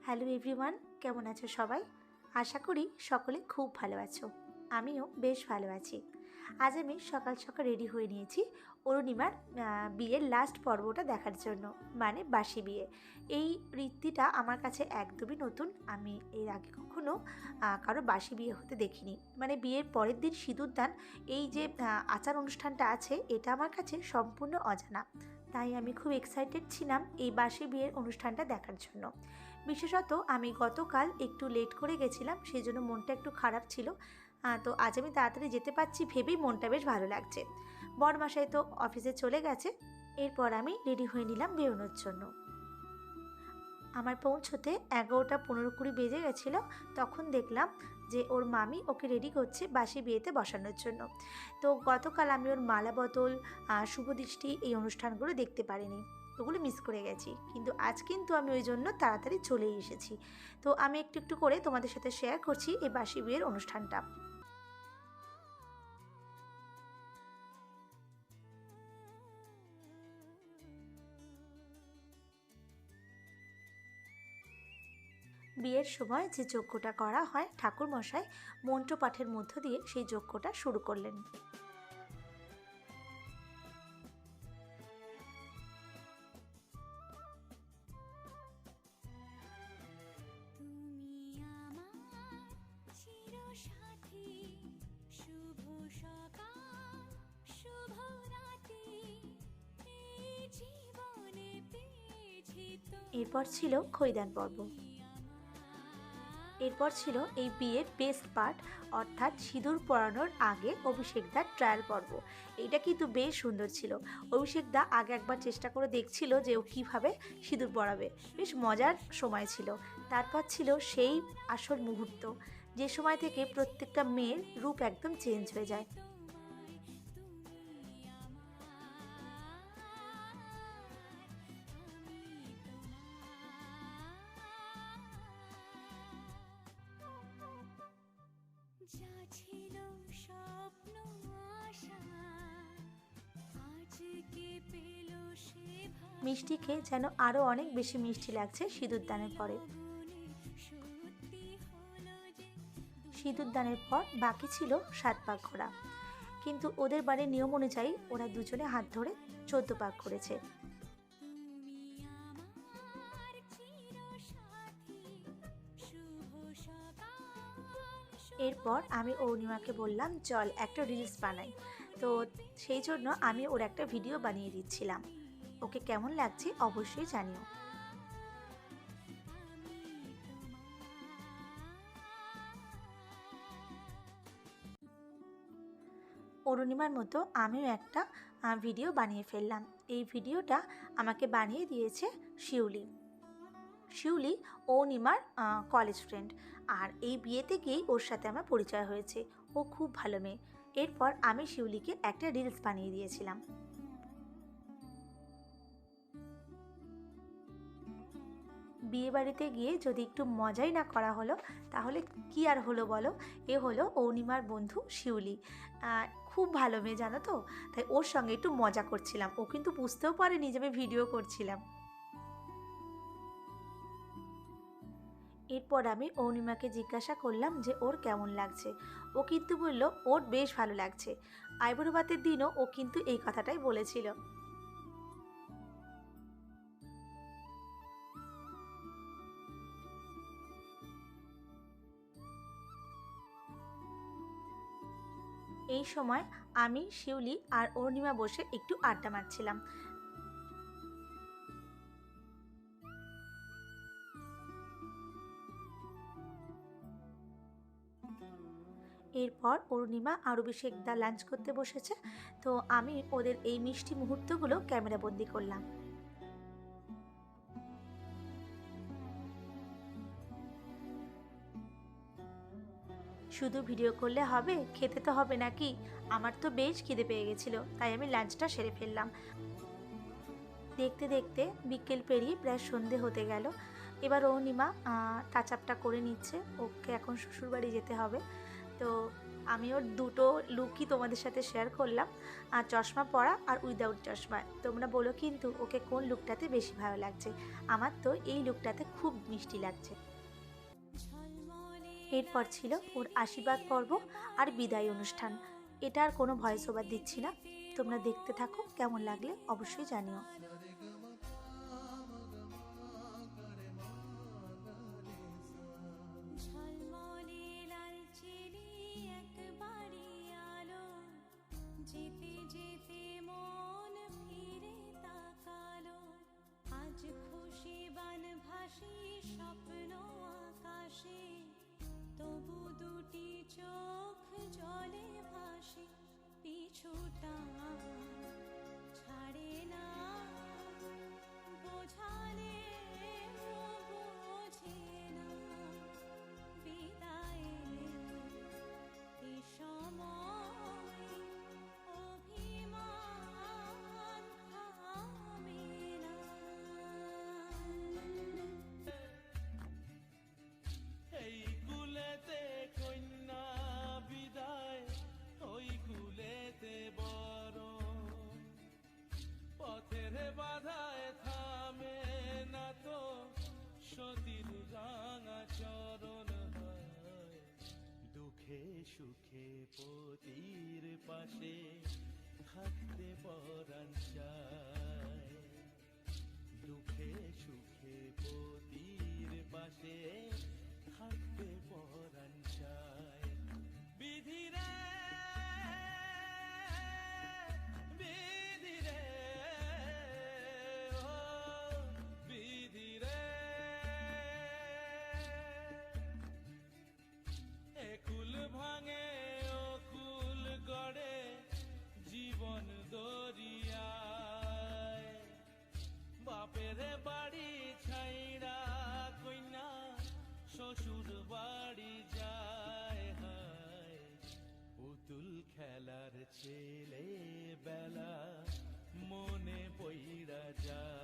Hello everyone, কেমন আছো সবাই? আশা করি সকলে খুব ভালো আছো। আমিও বেশ ভালো আছি। আজ আমি সকাল সকাল রেডি হয়ে নিয়েছি অরুণিমার বিয়ের লাস্ট পর্বটা দেখার জন্য, মানে বাসি বিয়ে। এই রীতিটা আমার কাছে একদমই নতুন। আমি এর আগে কখনো কারো বাসি বিয়ে হতে দেখিনি। মানে বিয়ের পরের দিন সিঁদুরদান, এই যে আচার অনুষ্ঠানটা আছে, এটা আমার কাছে সম্পূর্ণ অজানা। তাই আমি খুব এক্সাইটেড ছিলাম এই বাসি বিয়ের অনুষ্ঠানটা দেখার জন্য। বিশেষত আমি গতকাল একটু লেট করে গেছিলাম, সেই জন্য মনটা একটু খারাপ ছিল। তো আজ আমি তাড়াতাড়ি যেতে পারছি ভেবেই মনটা বেশ ভালো লাগছে। বরমশাই তো অফিসে চলে গেছে। এরপর আমি রেডি হয়ে নিলাম বেরোনোর জন্য। আমার পৌঁছতে 11:15-20 বেজে গেছিলো। তখন দেখলাম যে ওর মামি ওকে রেডি করছে বাসি বিয়েতে বসানোর জন্য। তো গতকাল আমি ওর মালা বদল, শুভদৃষ্টি এই অনুষ্ঠানগুলো দেখতে পারিনি, ওগুলো মিস করে গেছি। কিন্তু আজ কিন্তু আমি ওই জন্য তাড়াতাড়ি চলেই এসেছি। তো আমি একটু একটু করে তোমাদের সাথে শেয়ার করছি এই বাসি বিয়ের অনুষ্ঠানটা। বিয়ের সময় যে যজ্ঞটা করা হয়, ঠাকুরমশাই মন্ত্রপাঠের মধ্য দিয়ে সেই যজ্ঞটা শুরু করলেন। এরপর ছিল খৈদান পর্ব। এরপর ছিল এই বিয়ের বেস্ট পার্ট, অর্থাৎ সিঁদুর পরানোর আগে অভিষেকদার ট্রায়াল পর্ব। এইটা কিন্তু বেশ সুন্দর ছিল। অভিষেকদা আগে একবার চেষ্টা করে দেখছিল যে ও কীভাবে সিঁদুর পরাবে, বেশ মজার সময় ছিল। তারপর ছিল সেই আসল মুহূর্ত, যে সময় থেকে প্রত্যেকটা মেয়ের রূপ একদম চেঞ্জ হয়ে যায়। মিষ্টিকে যেন আরও অনেক বেশি মিষ্টি লাগছে সিঁদুরদানের পরে। সিঁদুরদানের পর বাকি ছিল 7 পাক ঘোরা, কিন্তু ওদের বাড়ির নিয়ম অনুযায়ী ওরা দুজনে হাত ধরে 14 পাক করেছে। এরপর আমি অরুণিমাকে বললাম চল একটা রিলস বানাই। তো সেই জন্য আমি ওর একটা ভিডিও বানিয়ে দিচ্ছিলাম। ওকে কেমন লাগছে অবশ্যই জানিও। অরুণিমার মতো আমিও একটা ভিডিও বানিয়ে ফেললাম। এই ভিডিওটা আমাকে বানিয়ে দিয়েছে শিউলি। শিউলি অরুণিমার কলেজ ফ্রেন্ড, আর এই বিয়েতে গিয়েই ওর সাথে আমার পরিচয় হয়েছে। ও খুব ভালো মেয়ে। এরপর আমি শিউলিকে একটা রিলস বানিয়ে দিয়েছিলাম। বিয়েবাড়িতে গিয়ে যদি একটু মজাই না করা হলো তাহলে কি আর হলো বলো। এ হলো অরুণিমার বন্ধু শিউলি। খুব ভালো মেয়ে জানো তো, তাই ওর সঙ্গে একটু মজা করছিলাম। ও কিন্তু বুঝতেও পারেনি যে আমি ভিডিও করছিলাম। এরপর আমি অরুণিমাকে জিজ্ঞাসা করলাম যে ওর কেমন লাগছে। ও কিন্তু বলল ওর বেশ ভালো লাগছে। আইবুড়ো ভাতের দিনও ও কিন্তু এই কথাটাই বলেছিল। এই সময় আমি, শিউলি আর অরুণিমা বসে একটু আড্ডা মারছিলাম। এরপর অরুণিমা আর অভিষেকদা লাঞ্চ করতে বসেছে। তো আমি ওদের এই মিষ্টি মুহূর্তগুলো ক্যামেরাবন্দি করলাম। শুধু ভিডিও করলে হবে? খেতে তো হবে নাকি? আমার তো বেশ খিদে পেয়ে গেছিলো, তাই আমি লাঞ্চটা সেরে ফেললাম। দেখতে দেখতে বিকেল পেরিয়ে প্রায় সন্ধে হতে গেল। এবার অরুণিমা টাচ আপটা করে নিচ্ছে, ওকে এখন শ্বশুরবাড়ি যেতে হবে। তো আমি ওর দুটো লুকই তোমাদের সাথে শেয়ার করলাম, আর চশমা পরা আর উইদাউট চশমা। তোমরা বলো কিন্তু ওকে কোন লুকটাতে বেশি ভালো লাগছে। আমার তো এই লুকটাতে খুব মিষ্টি লাগছে। এরপর ছিল ওর আশীর্বাদ পর্ব আর বিদায় অনুষ্ঠান। এটা আর কোনো ভয়েস ওভার দিচ্ছি না, তোমরা দেখতে থাকো, কেমন লাগলে অবশ্যই জানিও। যেতে যেতে মন ফিরে তাকালো, আজ খুশি বানভাসী স্বপ্ন আকাশে, তবু দুটি চোখ জলে ভাসে, পিছুটা ছাড়ে না, বোঝালে বোঝে না, বিদায়ে এ সময় অভিমান থামে না। এই কুলেতে কন্যা বিদায়, ওই কুলেতে বরণ, পথের বাধায় থামে না তো সতীর রাঙা চরণ হয়, দুঃখে সুখে পতির পাশে থাকতে পরাণ চায়, দুঃখে সুখে পতির পাশে থাকতে পরাণ চায়। বিধিরে বিধিরে ও বিধিরে, একুল ভাঙে ও কুল গড়ে জীবন দরিয়ায়, বাপের বাড়ি ছাইড়া কইনা শ্বশুর বাড়ি যায়, হায় পুতুল খেলার ছেলে বেলা মনে পইড়া যায়।